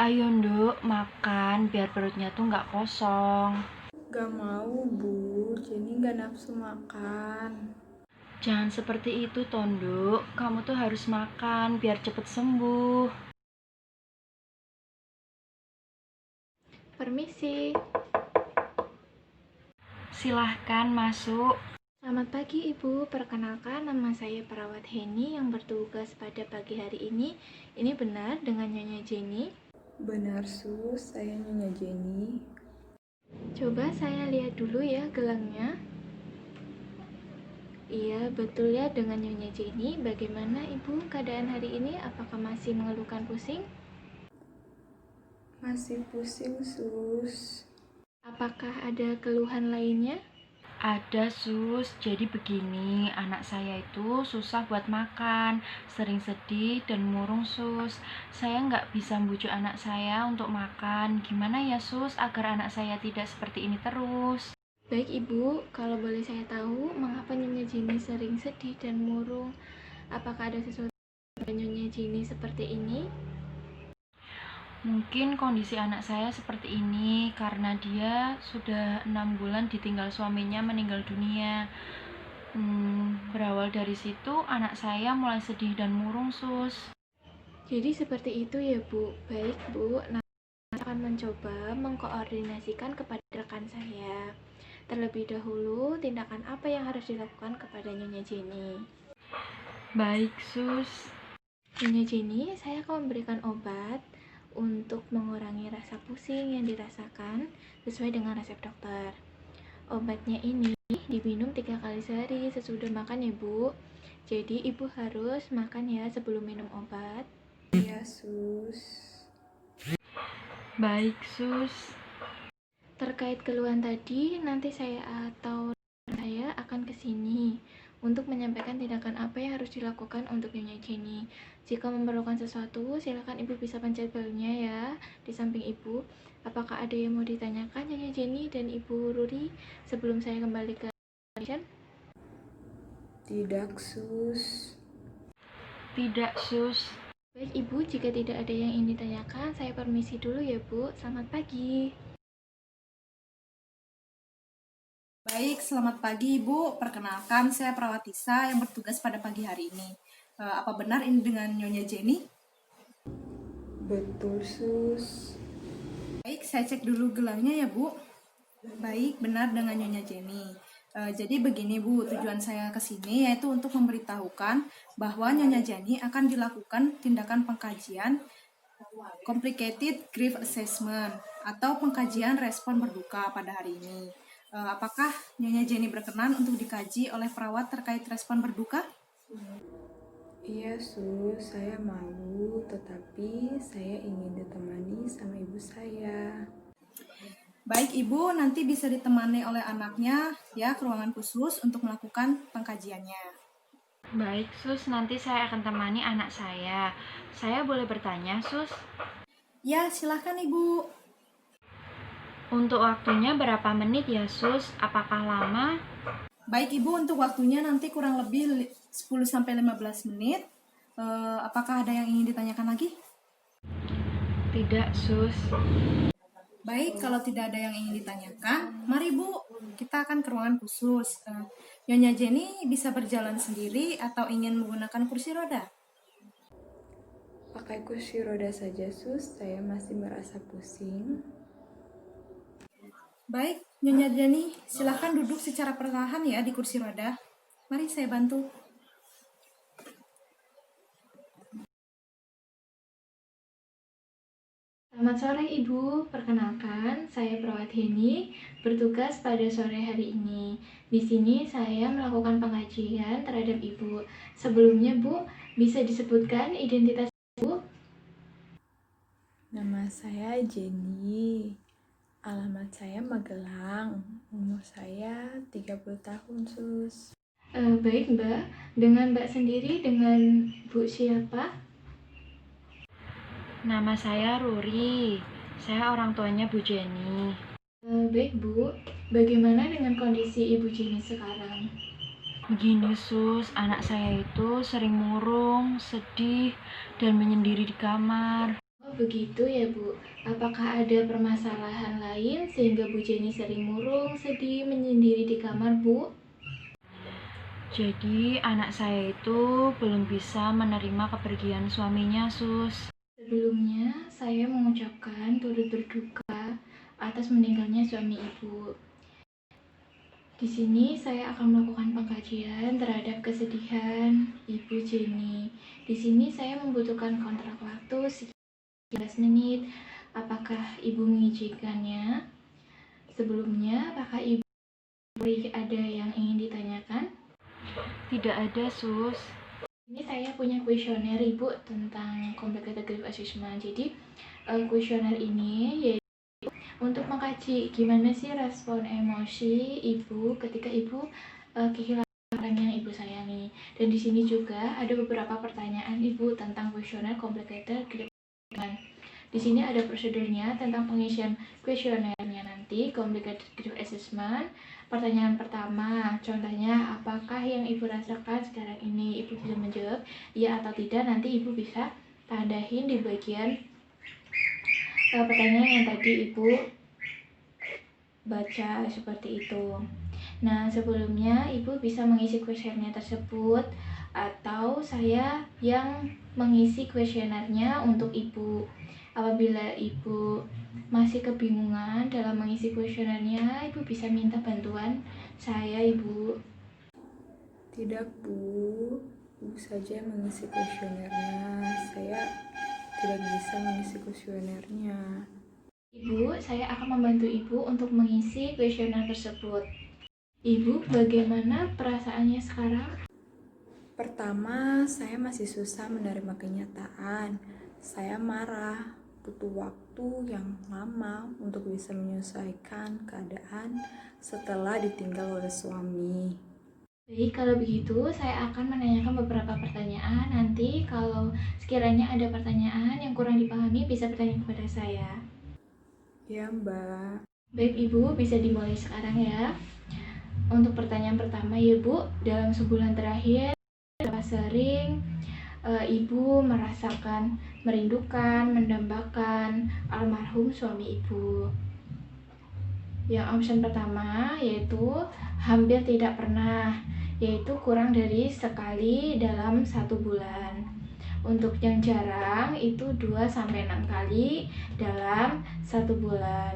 Ayo nduk, makan biar perutnya tuh nggak kosong. Gak mau, Bu. Jenny gak nafsu makan. Jangan seperti itu, Tonduk. Kamu tuh harus makan biar cepet sembuh. Permisi. Silahkan masuk. Selamat pagi Ibu, perkenalkan nama saya perawat Heni yang bertugas pada pagi hari ini. Ini benar dengan Nyonya Jenny? Benar, Sus. Saya Nyonya Jenny. Coba saya lihat dulu ya gelangnya. Iya, betul ya dengan Nyonya Jenny. Bagaimana Ibu keadaan hari ini? Apakah masih mengeluhkan pusing? Masih pusing, Sus. Apakah ada keluhan lainnya? Ada sus, jadi begini, anak saya itu susah buat makan, sering sedih dan murung sus. Saya nggak bisa membujuk anak saya untuk makan. Gimana ya sus, agar anak saya tidak seperti ini terus? Baik Ibu, kalau boleh saya tahu, mengapa Nyonya Jenny sering sedih dan murung? Apakah ada sesuatu yang Nyonya Jenny seperti ini? Mungkin kondisi anak saya seperti ini karena dia sudah 6 bulan ditinggal suaminya meninggal dunia. Berawal dari situ anak saya mulai sedih dan murung sus. Jadi seperti itu ya Bu. Baik Bu, nanti saya akan mencoba mengkoordinasikan kepada rekan saya. Terlebih dahulu, tindakan apa yang harus dilakukan kepada Nyonya Jenny? Baik sus. Nyonya Jenny, saya akan memberikan obat untuk mengurangi rasa pusing yang dirasakan sesuai dengan resep dokter. Obatnya ini diminum 3 kali sehari sesudah makan ya Bu. Jadi Ibu harus makan ya sebelum minum obat. Iya, Sus. Baik sus. Terkait keluhan tadi, nanti saya atau saya akan ke sini untuk menyampaikan tindakan apa yang harus dilakukan untuk Nyonya Jenny. Jika memerlukan sesuatu, silakan Ibu bisa pencet belnya ya di samping Ibu. Apakah ada yang mau ditanyakan Nyonya Jenny dan Ibu Ruri sebelum saya kembali ke pasien? Tidak, Sus. Tidak sus. Baik Ibu, jika tidak ada yang ingin ditanyakan, saya permisi dulu ya Bu. Selamat pagi. Baik, selamat pagi Ibu. Perkenalkan, saya perawat Tisa yang bertugas pada pagi hari ini. Apa benar ini dengan Nyonya Jenny? Betul, Sus. Baik, saya cek dulu gelangnya ya Bu. Baik, benar dengan Nyonya Jenny. Jadi begini Bu, tujuan saya ke sini yaitu untuk memberitahukan bahwa Nyonya Jenny akan dilakukan tindakan pengkajian Complicated Grief Assessment atau pengkajian respon berduka pada hari ini. Apakah Nyonya Jenny berkenan untuk dikaji oleh perawat terkait respon berduka? Iya, Sus. Saya mau, tetapi saya ingin ditemani sama ibu saya. Baik Ibu, nanti bisa ditemani oleh anaknya ya ke ruangan khusus untuk melakukan pengkajiannya. Baik sus, nanti saya akan temani anak saya. Saya boleh bertanya sus? Ya, silahkan Ibu. Untuk waktunya berapa menit ya sus? Apakah lama? Baik Ibu, untuk waktunya nanti kurang lebih 10-15 menit. Apakah ada yang ingin ditanyakan lagi? Tidak sus. Baik, kalau tidak ada yang ingin ditanyakan, mari Bu, kita akan ke ruangan khusus. Nyonya Jenny bisa berjalan sendiri atau ingin menggunakan kursi roda? Pakai kursi roda saja, Sus. Saya masih merasa pusing. Baik, Nyonya Jenny, silahkan duduk secara perlahan ya di kursi roda. Mari saya bantu. Selamat sore Ibu, perkenalkan saya perawat Heni, bertugas pada sore hari ini. Di sini saya melakukan pengajian terhadap Ibu. Sebelumnya Bu, bisa disebutkan identitas Ibu? Nama saya Jenny. Alamat saya Magelang. Umur saya 30 tahun, Sus. Baik Mbak, dengan Mbak sendiri dengan Bu siapa? Nama saya Ruri. Saya orang tuanya Bu Jenny. Baik Bu, bagaimana dengan kondisi Ibu Jenny sekarang? Begini sus, anak saya itu sering murung, sedih, dan menyendiri di kamar. Oh begitu ya Bu. Apakah ada permasalahan lain sehingga Bu Jenny sering murung, sedih, menyendiri di kamar Bu? Jadi anak saya itu belum bisa menerima kepergian suaminya, Sus. Sebelumnya, saya mengucapkan turut berduka atas meninggalnya suami Ibu. Di sini saya akan melakukan pengkajian terhadap kesedihan Ibu Jenny. Di sini saya membutuhkan kontrak waktu sekitar 15 menit. Apakah Ibu mengizinkannya? Sebelumnya, apakah Ibu ada yang ingin ditanyakan? Tidak ada, Sus. Ini saya punya kuesioner Ibu tentang complicated grief assessment. Jadi, kuesioner ini yaitu untuk mengkaji gimana sih respon emosi Ibu ketika Ibu kehilangan orang yang Ibu sayangi. Dan di sini juga ada beberapa pertanyaan Ibu tentang kuesioner complicated grief assessment. Di sini ada prosedurnya tentang pengisian kuesionernya nanti, complicated grief assessment. Pertanyaan pertama, contohnya apakah yang Ibu rasakan sekarang ini? Ibu bisa menjawab ya atau tidak, nanti Ibu bisa tandain di bagian pertanyaan yang tadi Ibu baca seperti itu. Nah, sebelumnya Ibu bisa mengisi kuesioner tersebut atau saya yang mengisi kuesionernya untuk Ibu. Apabila Ibu masih kebingungan dalam mengisi kuesionernya, Ibu bisa minta bantuan saya, Ibu. Tidak, Bu. Ibu saja mengisi kuesionernya. Saya tidak bisa mengisi kuesionernya. Ibu, saya akan membantu Ibu untuk mengisi kuesioner tersebut. Ibu, bagaimana perasaannya sekarang? Pertama, saya masih susah menerima kenyataan. Saya marah, butuh waktu yang lama untuk bisa menyesuaikan keadaan setelah ditinggal oleh suami. Baik, kalau begitu saya akan menanyakan beberapa pertanyaan. Nanti kalau sekiranya ada pertanyaan yang kurang dipahami bisa bertanya kepada saya. Ya, Mbak. Baik Ibu, bisa dimulai sekarang ya. Untuk pertanyaan pertama ya Bu, dalam sebulan terakhir berapa sering Ibu merasakan merindukan, mendambakan almarhum suami Ibu? Yang option pertama yaitu hampir tidak pernah, yaitu kurang dari sekali dalam 1 bulan. Untuk yang jarang itu 2-6 kali dalam 1 bulan.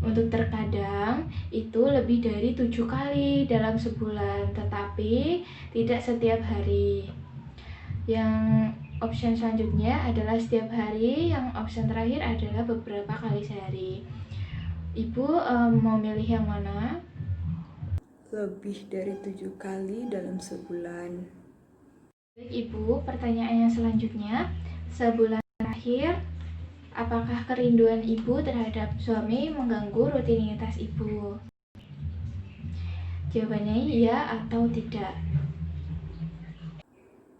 Untuk terkadang itu lebih dari 7 kali dalam sebulan, tetapi tidak setiap hari. Yang option selanjutnya adalah setiap hari, yang option terakhir adalah beberapa kali sehari. Ibu mau milih yang mana? Lebih dari 7 kali dalam sebulan. Baik Ibu, pertanyaan yang selanjutnya, sebulan terakhir, apakah kerinduan Ibu terhadap suami mengganggu rutinitas Ibu? Jawabannya iya atau tidak.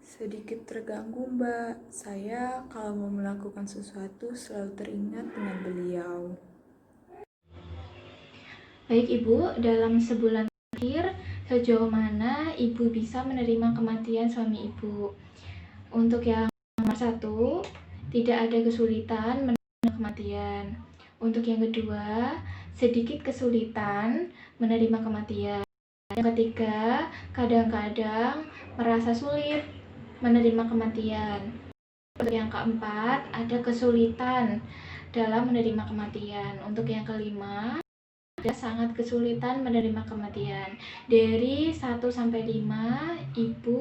Sedikit terganggu, Mbak. Saya kalau mau melakukan sesuatu selalu teringat dengan beliau. Baik Ibu, dalam sebulan terakhir, sejauh mana Ibu bisa menerima kematian suami Ibu? Untuk yang nomor 1, tidak ada kesulitan menerima kematian. Untuk yang kedua, sedikit kesulitan menerima kematian. Yang ketiga, kadang-kadang merasa sulit menerima kematian. Untuk yang keempat, ada kesulitan dalam menerima kematian. Untuk yang kelima, ada sangat kesulitan menerima kematian. Dari 1-5, Ibu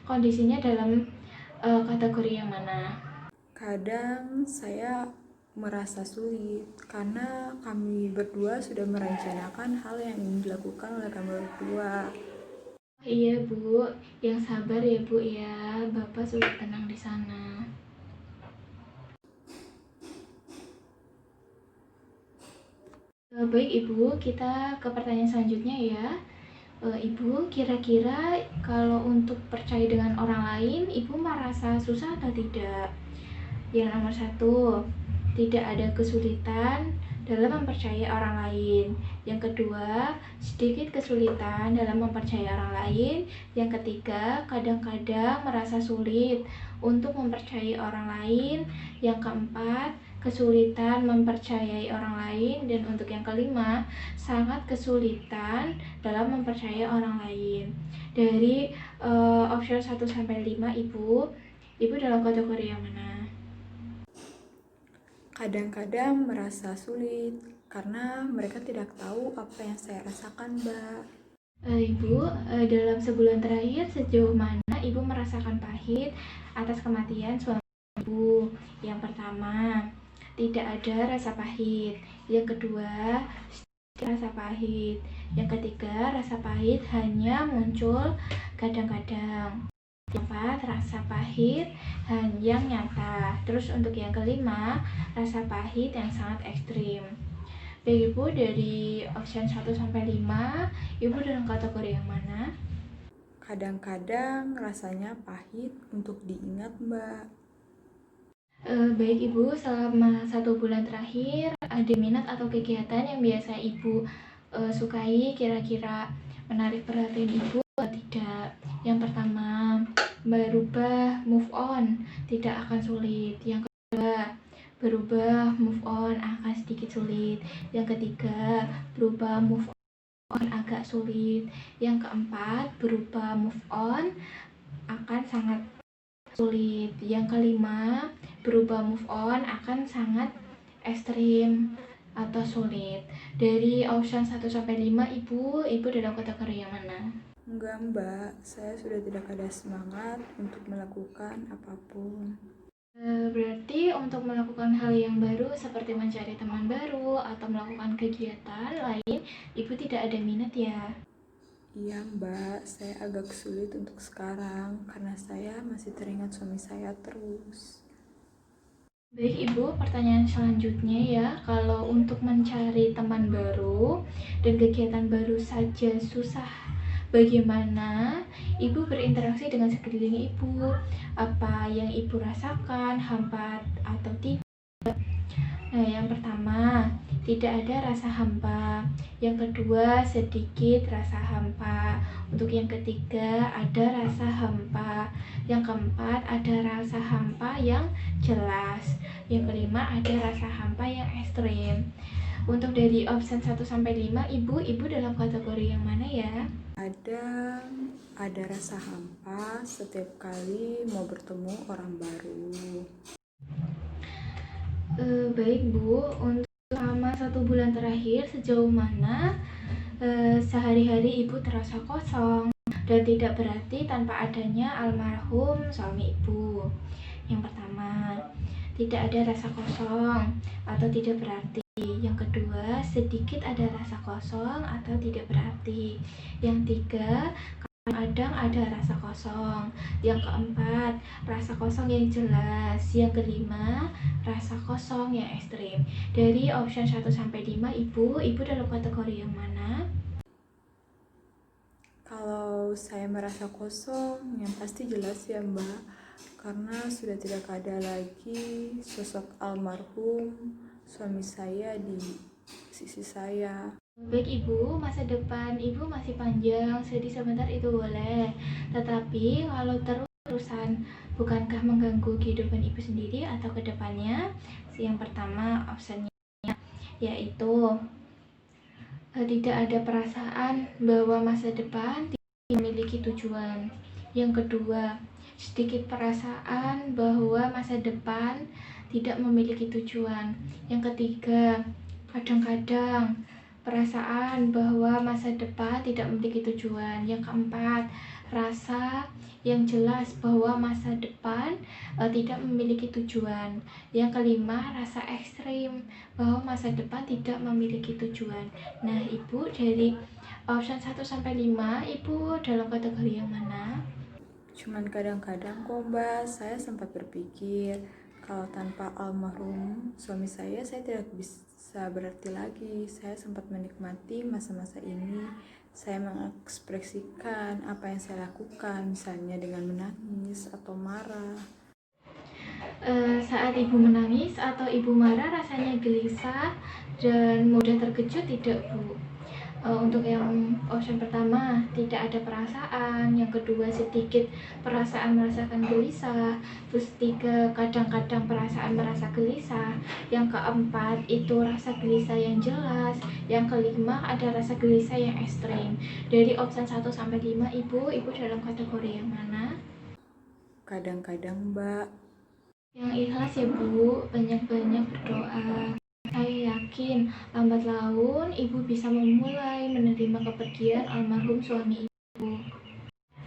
kondisinya dalam kategori yang mana? Kadang saya merasa sulit karena kami berdua sudah merencanakan hal yang ingin dilakukan oleh kami berdua. Iya Bu, yang sabar ya Bu ya, Bapak sudah tenang di sana. Baik Ibu, kita ke pertanyaan selanjutnya ya. Ibu, kira-kira kalau untuk percaya dengan orang lain, Ibu merasa susah atau tidak? Yang nomor 1, tidak ada kesulitan dalam mempercayai orang lain. Yang kedua, sedikit kesulitan dalam mempercayai orang lain. Yang ketiga, kadang-kadang merasa sulit untuk mempercayai orang lain. Yang keempat, kesulitan mempercayai orang lain. Dan untuk yang kelima, sangat kesulitan dalam mempercayai orang lain. Dari option 1-5, Ibu dalam kategori yang mana? Kadang-kadang merasa sulit karena mereka tidak tahu apa yang saya rasakan, Mbak. Ibu, dalam sebulan terakhir sejauh mana Ibu merasakan pahit atas kematian suami Ibu? Yang pertama, tidak ada rasa pahit. Yang kedua, rasa pahit. Yang ketiga, rasa pahit hanya muncul kadang-kadang. Yang keempat, rasa pahit yang nyata. Terus untuk yang kelima, rasa pahit yang sangat ekstrim. Baik Ibu, dari option 1-5, Ibu dalam kategori yang mana? Kadang-kadang rasanya pahit untuk diingat, Mbak. Baik Ibu, selama 1 bulan terakhir, ada minat atau kegiatan yang biasa Ibu sukai kira-kira menarik perhatian Ibu atau tidak? Yang pertama, berubah move on tidak akan sulit. Yang kedua, berubah move on akan sedikit sulit. Yang ketiga, berubah move on agak sulit. Yang keempat, berubah move on akan sangat sulit. Yang kelima, berubah move on akan sangat ekstrim atau sulit. Dari option 1-5, Ibu dalam kategori yang mana? Enggak, Mbak. Saya sudah tidak ada semangat untuk melakukan apapun. Berarti untuk melakukan hal yang baru seperti mencari teman baru atau melakukan kegiatan lain, Ibu tidak ada minat ya? Iya, Mbak. Saya agak sulit untuk sekarang karena saya masih teringat suami saya terus. Baik Ibu, pertanyaan selanjutnya ya, kalau untuk mencari teman baru dan kegiatan baru saja susah, bagaimana Ibu berinteraksi dengan sekeliling Ibu? Apa yang Ibu rasakan, hampa atau tidak? Nah, yang pertama, tidak ada rasa hampa. Yang kedua, sedikit rasa hampa. Untuk yang ketiga, ada rasa hampa. Yang keempat, ada rasa hampa yang jelas. Yang kelima, ada rasa hampa yang ekstrim. Untuk dari option 1-5, Ibu dalam kategori yang mana ya? Ada rasa hampa setiap kali mau bertemu orang baru. Baik Bu, untuk selama 1 bulan terakhir sejauh mana sehari-hari Ibu terasa kosong dan tidak berarti tanpa adanya almarhum suami Ibu? Yang pertama, tidak ada rasa kosong atau tidak berarti. Yang kedua, sedikit ada rasa kosong atau tidak berarti. Yang tiga, kadang ada rasa kosong. Yang keempat, rasa kosong yang jelas. Yang kelima, rasa kosong yang ekstrim. Dari option 1-5, Ibu dalam kategori yang mana? Kalau saya merasa kosong, yang pasti jelas ya, Mbak. Karena sudah tidak ada lagi sosok almarhum suami saya di sisi saya. Baik Ibu, masa depan Ibu masih panjang, sedih sebentar itu boleh. Tetapi kalau terus-terusan, bukankah mengganggu kehidupan Ibu sendiri atau kedepannya? Yang pertama opsinya yaitu tidak ada perasaan bahwa masa depan tidak memiliki tujuan. Yang kedua, sedikit perasaan bahwa masa depan tidak memiliki tujuan. Yang ketiga, kadang-kadang perasaan bahwa masa depan tidak memiliki tujuan. Yang keempat, rasa yang jelas bahwa masa depan tidak memiliki tujuan. Yang kelima, rasa ekstrim bahwa masa depan tidak memiliki tujuan. Nah, Ibu dari option 1-5, Ibu dalam kategori yang mana? Cuman kadang-kadang kok, Mbak, saya sempat berpikir kalau tanpa almarhum suami saya tidak bisa berarti lagi. Saya sempat menikmati masa-masa ini. Saya mengekspresikan apa yang saya lakukan, misalnya dengan menangis atau marah. Saat ibu menangis atau ibu marah rasanya gelisah dan mudah terkejut tidak, Bu? Untuk yang option pertama, tidak ada perasaan. Yang kedua, sedikit perasaan merasakan gelisah. Terus tiga, kadang-kadang perasaan merasa gelisah. Yang keempat, itu rasa gelisah yang jelas. Yang kelima, ada rasa gelisah yang ekstrim. Dari option 1 sampai 5, Ibu dalam kategori yang mana? Kadang-kadang, Mbak. Yang ikhlas ya, Bu. Banyak-banyak berdoa. Saya yakin lambat laun ibu bisa memulai menerima kepergian almarhum suami ibu.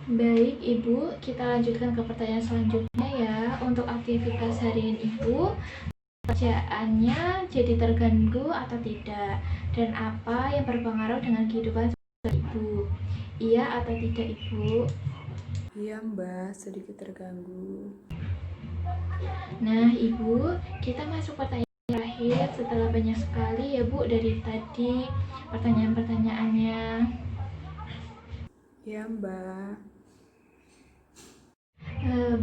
Baik ibu, kita lanjutkan ke pertanyaan selanjutnya ya. Untuk aktivitas harian ibu, pekerjaannya jadi terganggu atau tidak? Dan apa yang berpengaruh dengan kehidupan ibu? Iya atau tidak ibu? Iya, Mbak, sedikit terganggu. Nah ibu, kita masuk pertanyaan terakhir setelah banyak sekali ya Bu dari tadi pertanyaan-pertanyaannya. Iya, Mbak.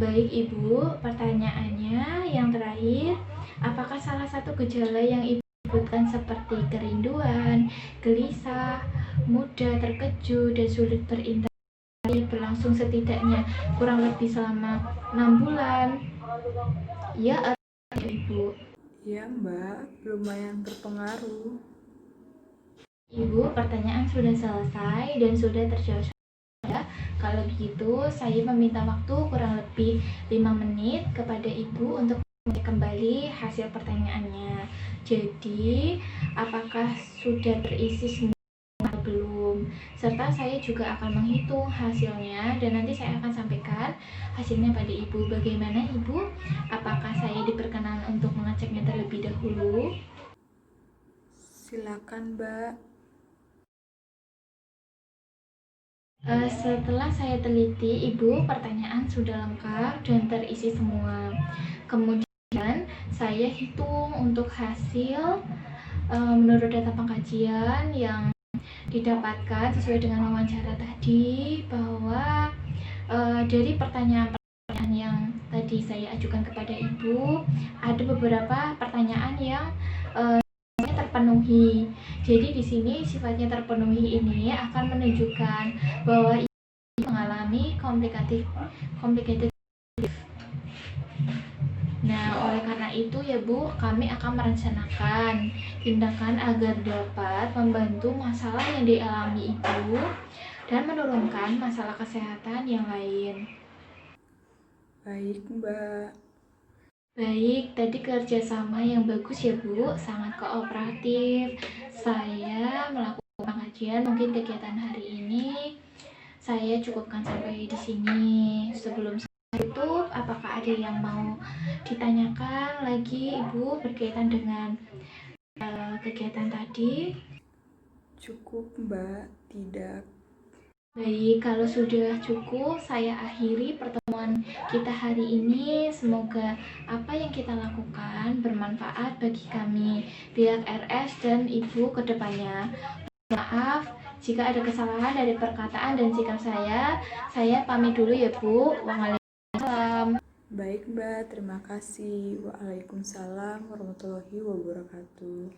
Baik Ibu, pertanyaannya yang terakhir, apakah salah satu gejala yang Ibu sebutkan seperti kerinduan, gelisah, mudah terkejut, dan sulit berinteraksi berlangsung setidaknya kurang lebih selama 6 bulan? Ya atau tidak Ibu? Iya, Mbak, lumayan berpengaruh. Ibu, pertanyaan sudah selesai dan sudah terjawab. Kalau begitu, saya meminta waktu kurang lebih 5 menit kepada Ibu untuk mengecek kembali hasil pertanyaannya. Jadi, apakah sudah terisi semua atau belum? Serta saya juga akan menghitung hasilnya dan nanti saya akan sampaikan hasilnya pada Ibu. Bagaimana Ibu? Apakah saya diperkenan untuk mengeceknya terlebih dahulu? Silakan, Mbak. Setelah saya teliti, Ibu, pertanyaan sudah lengkap dan terisi semua. Kemudian saya hitung untuk hasil menurut data pengkajian yang didapatkan sesuai dengan wawancara tadi, bahwa dari pertanyaan-pertanyaan yang tadi saya ajukan kepada Ibu, ada beberapa pertanyaan yang terpenuhi. Jadi di sini sifatnya terpenuhi ini akan menunjukkan bahwa ibu mengalami complicated. Nah, oleh karena itu ya Bu, kami akan merencanakan tindakan agar dapat membantu masalah yang dialami Ibu dan menurunkan masalah kesehatan yang lain. Baik, Mbak. Baik, tadi kerjasama yang bagus ya Bu, sangat kooperatif. Saya melakukan pengajian, mungkin kegiatan hari ini saya cukupkan sampai di sini. Sebelum saya tutup, apakah ada yang mau ditanyakan lagi Ibu berkaitan dengan kegiatan tadi? Cukup, Mbak. Tidak. Baik, kalau sudah cukup, saya akhiri pertemuan kita hari ini. Semoga apa yang kita lakukan bermanfaat bagi kami, pihak RS dan Ibu ke depannya. Maaf jika ada kesalahan dari perkataan dan sikap saya. Saya pamit dulu ya Bu. Waalaikumsalam. Baik, Mbak. Terima kasih. Waalaikumsalam warahmatullahi wabarakatuh.